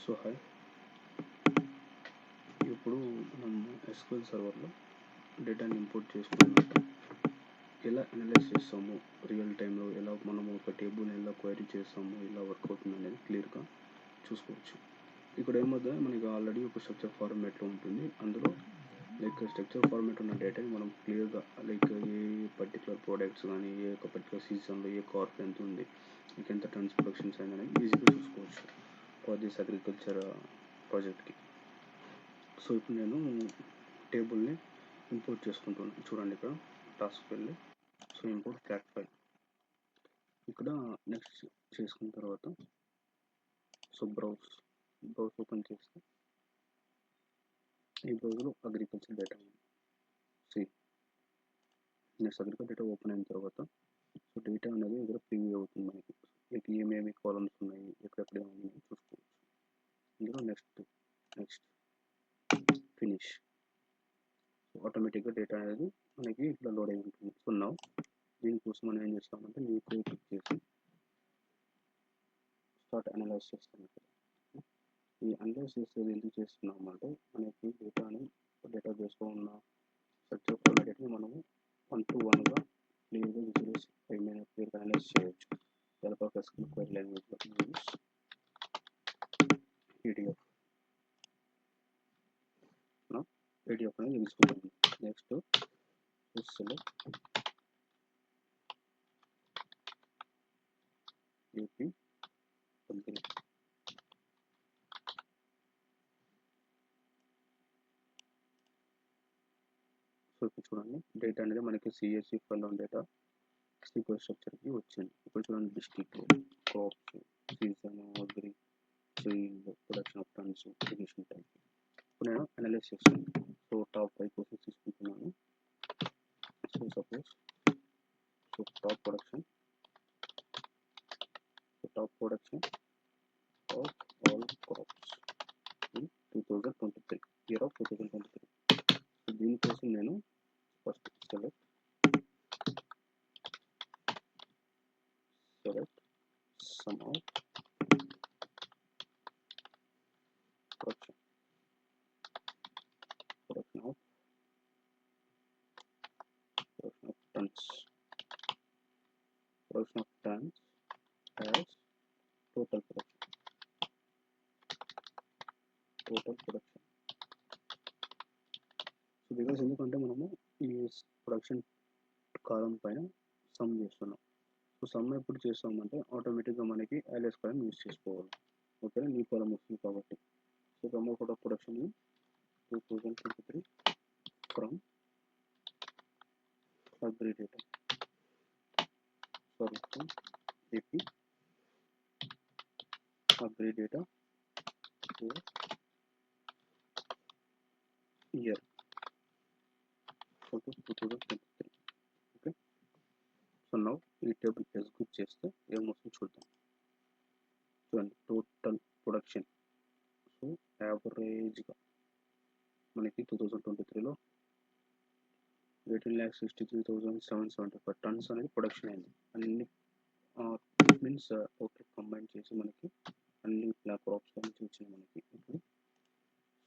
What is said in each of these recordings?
So hi, ఇప్పుడు మనం SQL సర్వర్లో డేటాని ఇంపోర్ట్ చేసుకున్నాక ఎలా అనలైజ్ చేస్తాము, రియల్ టైంలో ఎలా మనము ఒక టేబుల్ని ఎలా క్వైరీ చేస్తాము, ఎలా వర్క్ అవుతుంది అనేది క్లియర్గా చూసుకోవచ్చు. ఇక్కడ ఏమవుతుందో మనకి ఆల్రెడీ ఒక స్ట్రక్చర్ ఫార్మాట్లో ఉంటుంది. అందులో స్ట్రక్చర్ ఫార్మాట్ ఉన్న డేటాని మనం క్లియర్గా ఏ పర్టికులర్ ప్రోడక్ట్స్ కానీ ఏ ఒక పర్టికులర్ సీజన్లో ఏ కార్ప్ ఎంత ఉంది, ఎంత టన్స్ ప్రొడక్షన్స్ అయిందని ఈజీగా చూసుకోవచ్చు ఫర్ దిస్ అగ్రికల్చర్ ప్రాజెక్ట్కి. సో ఇప్పుడు నేను టేబుల్ని ఇంపోర్ట్ చేసుకుంటున్నాను. చూడండి, ఇక్కడ టాస్క్ వెళ్ళి సో ఇంపోర్ట్ ఫ్లాట్ ఫైల్ ఇక్కడ నెక్స్ట్ చేసుకున్న తర్వాత సో బ్రౌజ్ ఓపెన్ చేస్తే ఈ బ్రౌజ్లో అగ్రికల్చర్ డేటా ఉంది. నెక్స్ట్ అగ్రికల్చర్ డేటా ఓపెన్ అయిన తర్వాత సో డేటా అనేది ఇక్కడ ప్రివ్యూ అవుతుంది. మనకి ఏమేమి కాలమ్స్ ఉన్నాయి, ఎక్కడెక్కడ ఉన్నాయి చూసుకోవచ్చు. ఇందులో నెక్స్ట్ ఫినిష్ ఆటోమేటిక్గా డేటా అనేది మనకి ఇక్కడ లోడ్ అయి ఉంటుంది. సో నౌ దీనికోసం మనం ఏం చేస్తామంటే న్యూ క్లిక్ చేసి స్టార్ట్ అనలైజ్ చేస్తాం. ఈ అనలైజ్ చేసేది ఎందుకు చేస్తున్నామంటే మనకి డేటాబేస్లో ఉన్న స్ట్రక్చర్ ఫార్మాట్ని మనము 1 to 1గా క్లియర్గా విజువలైజ్ క్లియర్గా అనలైజ్ చేయవచ్చు. డెవలపర్ SQL క్వైరీ లాంగ్వేజ్లో యూజ్ PDF అనేది తీసుకుంటాము. Next select AP agri. So ఇప్పుడు చూడండి, డేటా అనేది మనకి CSV ఫైల్లో డేటా SQL స్ట్రక్చర్కి వచ్చింది. ఇప్పుడు చూడండి, district, crops, season, agri, field, production of tons, irrigation type. ఇప్పుడు నేను అనలైజ్ చేస్తాను. సో టాప్ 5 క్వశ్చన్స్ తీసుకుంటున్నాను. So suppose top production of all crops in 2023, year of 2023. So దీనికోసం నేను first select sum of production of tons as total production. So because ఎందుకంటే మనము ఈ production కాలం పైన సమ్ చేస్తున్నాం. సో సమ్ ఎప్పుడు చేస్తామంటే ఆటోమేటిక్గా మనకి alias కాలం యూజ్ చేసుకోవాలి. ఓకేనా, నీ కాలం వస్తుంది కాబట్టి. So some of production 2023 from agri data from AP agri data year 2023. Okay, so now ఈ టేబుల్ ఎగ్జిక్యూట్ చేస్తే ఏమొస్తుందో చూద్దాం. చూడండి, టోటల్ ప్రొడక్షన్. సో యావరేజ్గా మనకి 2023లో 18,63,775 టన్స్ అనేది ప్రొడక్షన్ అయింది. అన్ని మీన్స్ టోటల్ కంబైన్ చేసి మనకి అన్ని క్రాప్స్ నుంచి వచ్చింది మనకి. ఇప్పుడు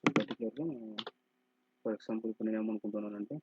సో పర్టికులర్గా ఫర్ ఎగ్జాంపుల్ ఇప్పుడు నేను ఏమనుకుంటున్నానంటే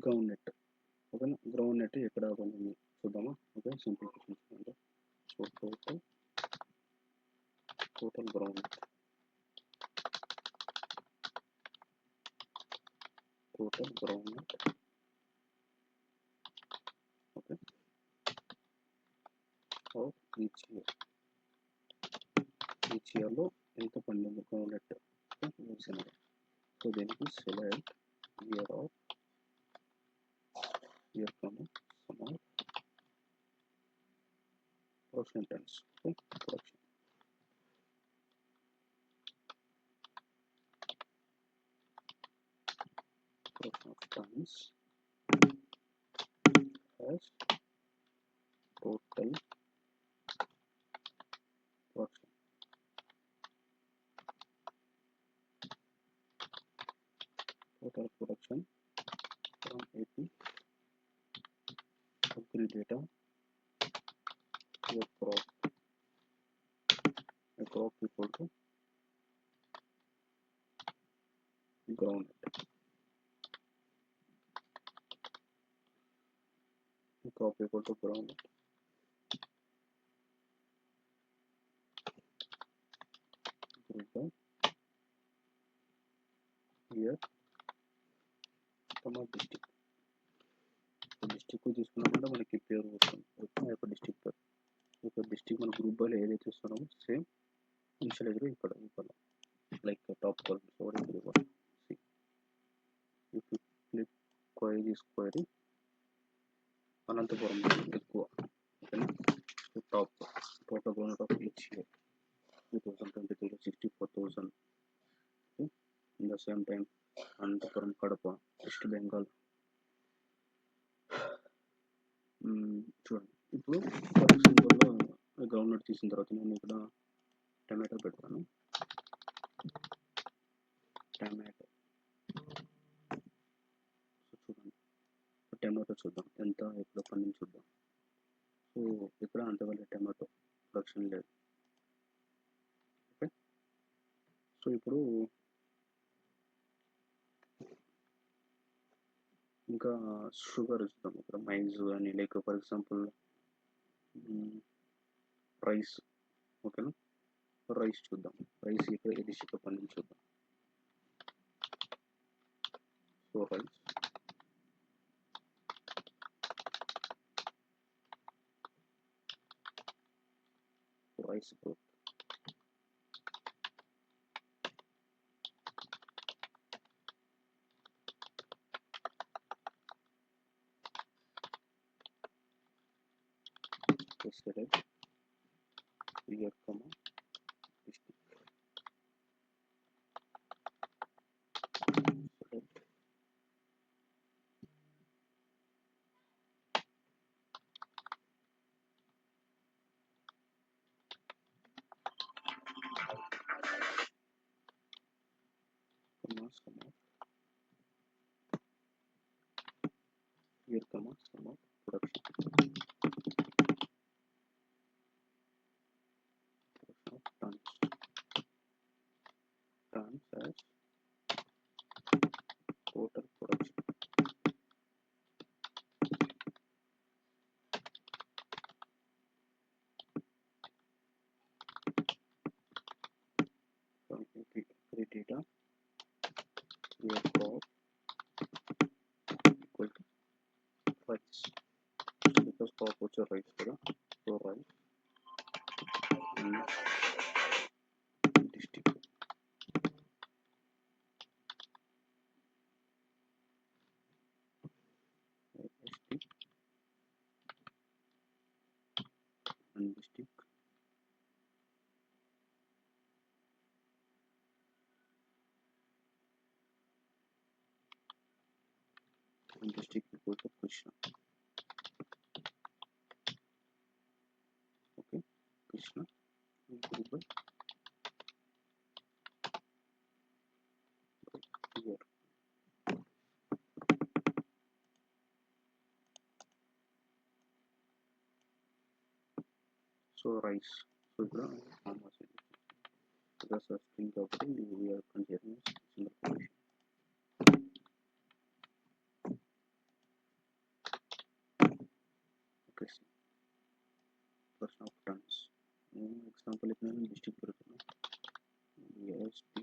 గ్రౌండ్ నెట్. ఓకేనా, గ్రౌండ్ నెట్ ఎక్కడ ఉంది చూద్దామా. ఓకే, సింపుల్ క్వశ్చన్ చూడండి. So total ground net okay of each ఇయర్లో ఎంత పండింది గ్రౌండ్ నెట్. సో దీనికి select year from some of production turns. Okay, production of tons as total production. From AP Agri data your crop equal to ground crop equal to ground group by year district district తీసుకున్నామంటే మనకి పేరు వస్తుంది ఆ యొక్క district పేరు ఈ యొక్క district మన గ్రూప్ బైలో ఏదైతే ఇస్తున్నామో సేమ్ ఇనిషియలైజ్గా ఇక్కడ ఇవ్వాలి లైక్ టాప్ కాలమ్ కూడా ఇక్కడ ఇవ్వాలి if you click query this query Anantapur ఎక్కువ ఓకేనా top total ground of each year 2023 64,000 in the same time Anantapur Kadapa West Bengal చూడండి ఇప్పుడు ఫర్ ఎగ్జాంపుల్లో గ్రౌండ్ నట్ తీసిన తర్వాత నేను ఇక్కడ టమాటో పెడతాను టమాటో చూడండి టమాటో చూద్దాం ఎంత ఎక్కడ పండించి చూద్దాం సో ఇక్కడ అంతవల్ల టమాటో ప్రొడక్షన్ లేదు ఓకే సో ఇప్పుడు ఇంకా షుగర్ ఇస్తాం ఇక్కడ మైజ్ అని లైక్ ఫర్ ఎగ్జాంపుల్ రైస్ ఓకేనా రైస్ చూద్దాం రైస్ ఇక్కడ ఏ డిస్ట్రిక్ట్ పండించి చూద్దాం so rice growth select year comma district select comma year comma production tons as total production from create data year crop equal to rice because crop వచ్చే rice కదా so rice district and district equal to Krishna okay Krishna group by year so rice so ఇక్కడ farmers that's a string కాబట్టి we are considering single quotation okay first of tons example if నేను district పెడుతున్నా ASP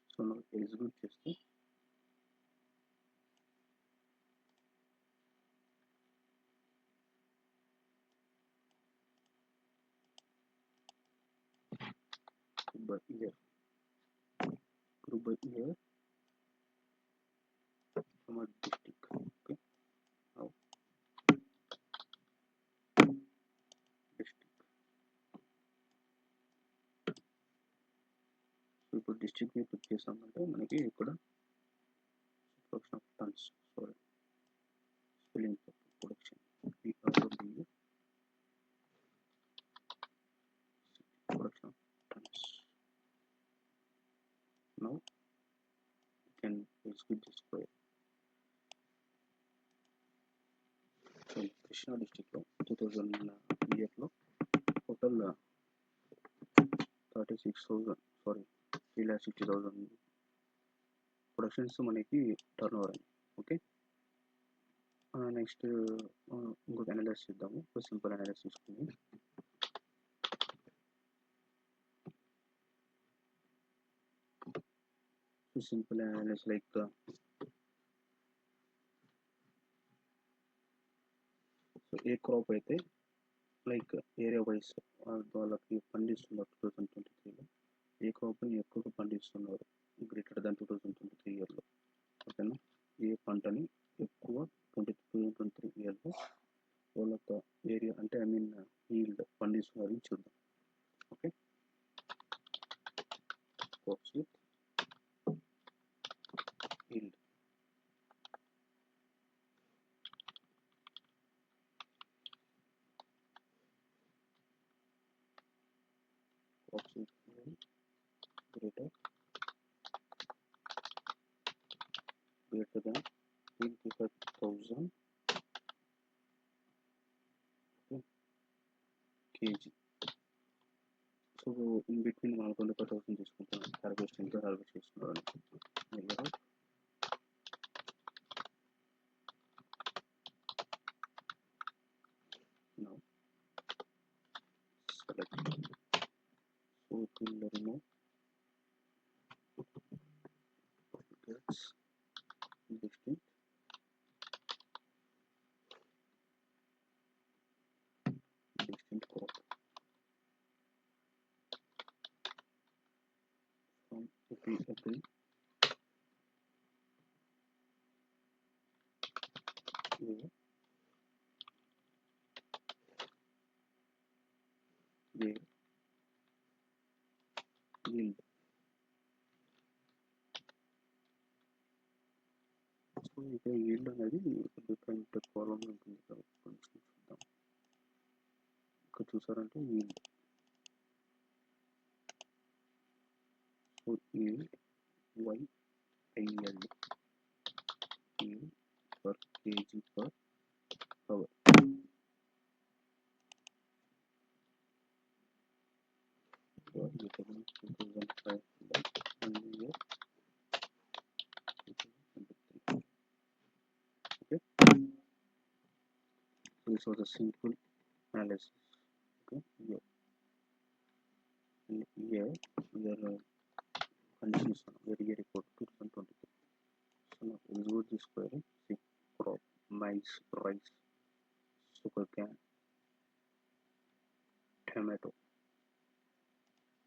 so మనం execute చేస్తే by year group by year from a district okay now district so ఇప్పుడు district ని click చేసామంటే మనకి ఇక్కడ production of tons sorry spelling production PRODU Now you can execute this query. So Krishna district లో 2000 year లో total 36,000 sorry 3,60,000 productions మనకి turn over అయింది. Okay, next ఇంకొక అనలైజ్ చేద్దాము. సింపుల్ అనలైజ్ తీసుకుని సింపుల్ అనలైజ్ లైక్ సో ఏ crop అయితే like area wise వాళ్ళకి పండిస్తున్నారు 2023లో ఏ క్రాప్ని ఎక్కువగా పండిస్తున్నారు గ్రేటర్ దాన్ 2023 ఇయర్లో. ఓకేనా, ఏ పంటని ఎక్కువ 2023 ఇయర్లో వాళ్ళ యొక్క ఏరియా అంటే ఐ మీన్ ఈల్డ్ పండిస్తున్నారని చూద్దాం. Okay, crops with yield. Crops with yield greater than 25,000 kg. So in between మనం 25,000 తీసుకుంటాం. హార్వెస్ట్ ఎంత హార్వెస్ట్ చేస్తున్నారు now select. So it will remove gets distinct crop from April where yield. So ఇక్కడ yield అనేది different కాలం ఉంటుంది కాబట్టి కొంచెం చూద్దాం. ఇక్కడ చూసారంటే yield. So yield YIL yield per kg per hour. So greater than 2,500 in the year 2023. Okay, so this was a simple analysis. Okay, here we are conditions on year report 2023. So now execute this query. See crop, maize, rice, sugarcane, tomato.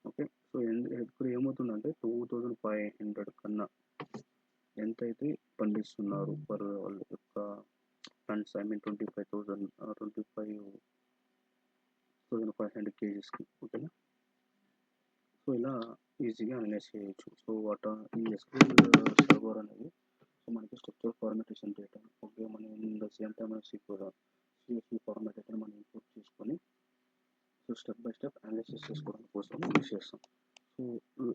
Okay, so ఇప్పుడు ఏమవుతుందంటే 2,500 కన్నా ఎంతైతే పండిస్తున్నారు per వాళ్ళ యొక్క turns I mean 25,500 కేజీస్కి. ఓకేనా, so ఇలా ఈజీగా అనలైజ్ చేయొచ్చు. సో ఈ ఎస్క్యూఎల్ సర్వర్ అనేది సో మనకి స్ట్రక్చర్ ఫార్మాటేషన్ డేటా ఓకే మనం in the same time CSV format అయితే మనం ఇంపోర్ట్ చేసుకొని so step by step analysis చేసుకోవడం కోసం యూస్ చేస్తాం. So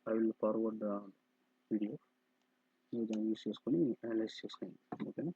I will forward the PDF దాన్ని యూస్ చేసుకొని అనలైజ్ చేసుకోండి. ఓకేనా.